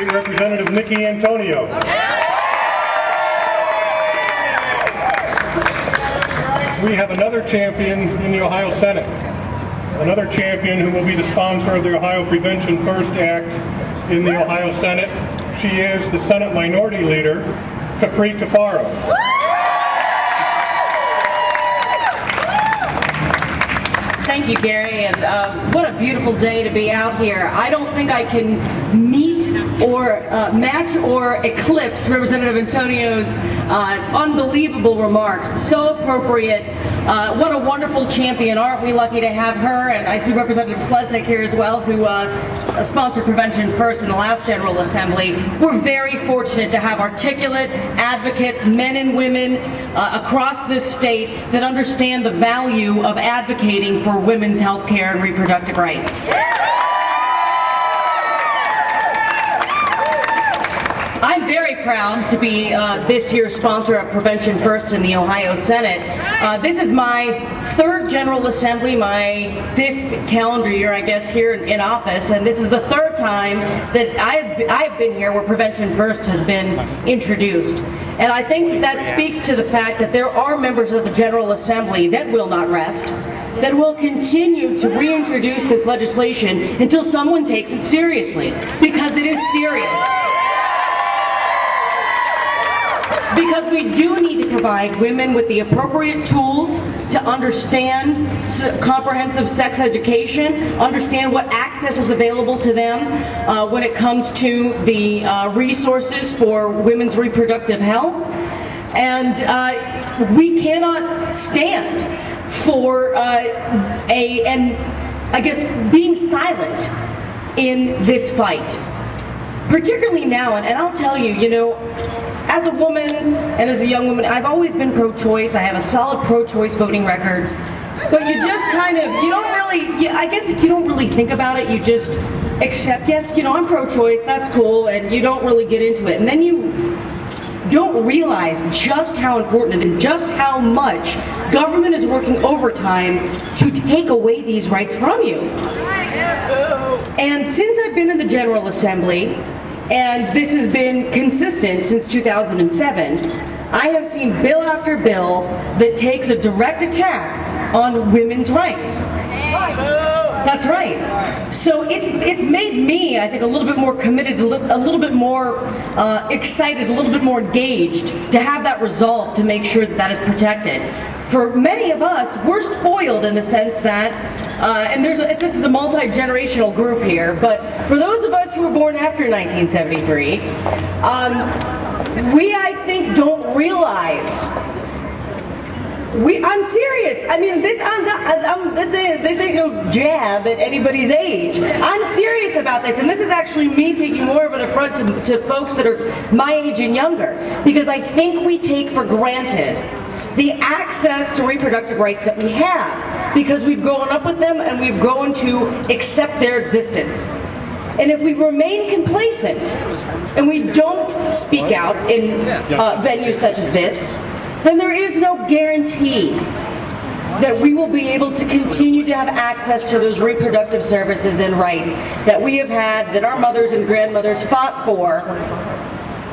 Student Representative Nickie Antonio. We have another champion in the Ohio Senate. Another champion who will be the sponsor of the Ohio Prevention First Act in the Ohio Senate. She is the Senate Minority Leader, Capri Cafaro. Thank you, Gary, and what a beautiful day to be out here. I don't think I can meet or match or eclipse Representative Antonio's unbelievable remarks. So appropriate. What a wonderful champion. Aren't we lucky to have her? And I see Representative Slesnik here as well, who sponsored Prevention First in the last General Assembly. We're very fortunate to have articulate advocates, men and women across this state that understand the value of advocating for women's health care and reproductive rights. I'm very proud to be this year's sponsor of Prevention First in the Ohio Senate. This is my third General Assembly, my fifth calendar year, I guess, here in office, and this is the third time that I've been here where Prevention First has been introduced. And I think that speaks to the fact that there are members of the General Assembly that will not rest, that will continue to reintroduce this legislation until someone takes it seriously, because it is serious. Because we do need to provide women with the appropriate tools to understand comprehensive sex education, understand what access is available to them when it comes to the resources for women's reproductive health. And we cannot stand for I guess, being silent in this fight. Particularly now, and I'll tell you, you know, as a woman and as a young woman, I've always been pro-choice. I have a solid pro-choice voting record. But you just kind of, you don't really, I guess if you don't really think about it, you just accept, yes, you know, I'm pro-choice, that's cool, and you don't really get into it. And then you don't realize just how important it is, just how much government is working overtime to take away these rights from you. And since I've been in the General Assembly, and this has been consistent since 2007, I have seen bill after bill that takes a direct attack on women's rights. That's right. So it's made me, I think, a little bit more committed, a little bit more excited, a little bit more engaged to have that resolve to make sure that that is protected. For many of us, we're spoiled in the sense that, and this is a multi-generational group here, but for those of us who were born after 1973, we, I think, don't realize. I'm serious. I mean, this ain't no jab at anybody's age. I'm serious about this, and this is actually me taking more of an affront to folks that are my age and younger, because I think we take for granted the access to reproductive rights that we have, because we've grown up with them and we've grown to accept their existence. And if we remain complacent and we don't speak out in venues such as this, then there is no guarantee that we will be able to continue to have access to those reproductive services and rights that we have had, that our mothers and grandmothers fought for,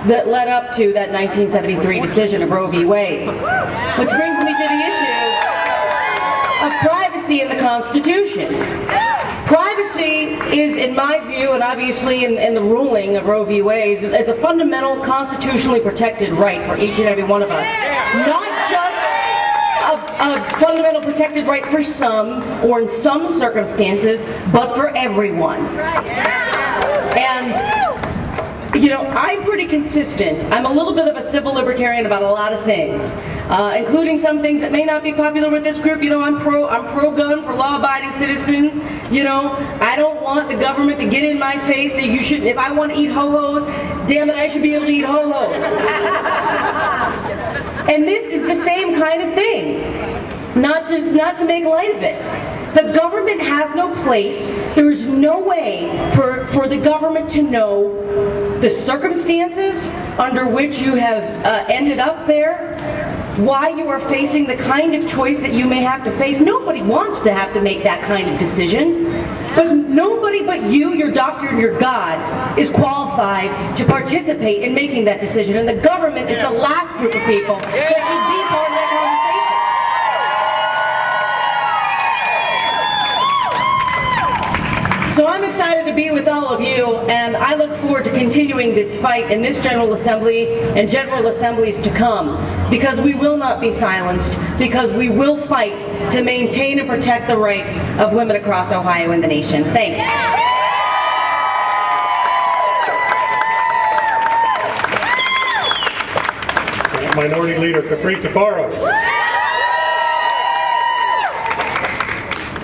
that led up to that 1973 decision of Roe v. Wade. Which brings me to the issue of privacy in the Constitution. Privacy is, in my view, and obviously in the ruling of Roe v. Wade, is a fundamental constitutionally protected right for each and every one of us. Not just a fundamental protected right for some, or in some circumstances, but for everyone. And you know, I'm pretty consistent. I'm a little bit of a civil libertarian about a lot of things, including some things that may not be popular with this group. You know, I'm pro-gun for law-abiding citizens. You know, I don't want the government to get in my face that you shouldn't. If I want to eat ho-hos, damn it, I should be able to eat ho-hos. And this is the same kind of thing. Not to make light of it. The government has no place. There is no way for the government to know the circumstances under which you have ended up there, why you are facing the kind of choice that you may have to face. Nobody wants to have to make that kind of decision. But nobody but you, your doctor, and your God is qualified to participate in making that decision. And the government is the last group of people that should be part of that conversation. So I'm excited to be with all of you, and I look forward to continuing this fight in this General Assembly and General Assemblies to come, because we will not be silenced, because we will fight to maintain and protect the rights of women across Ohio and the nation. Thanks. Minority Leader Capri Cafaro.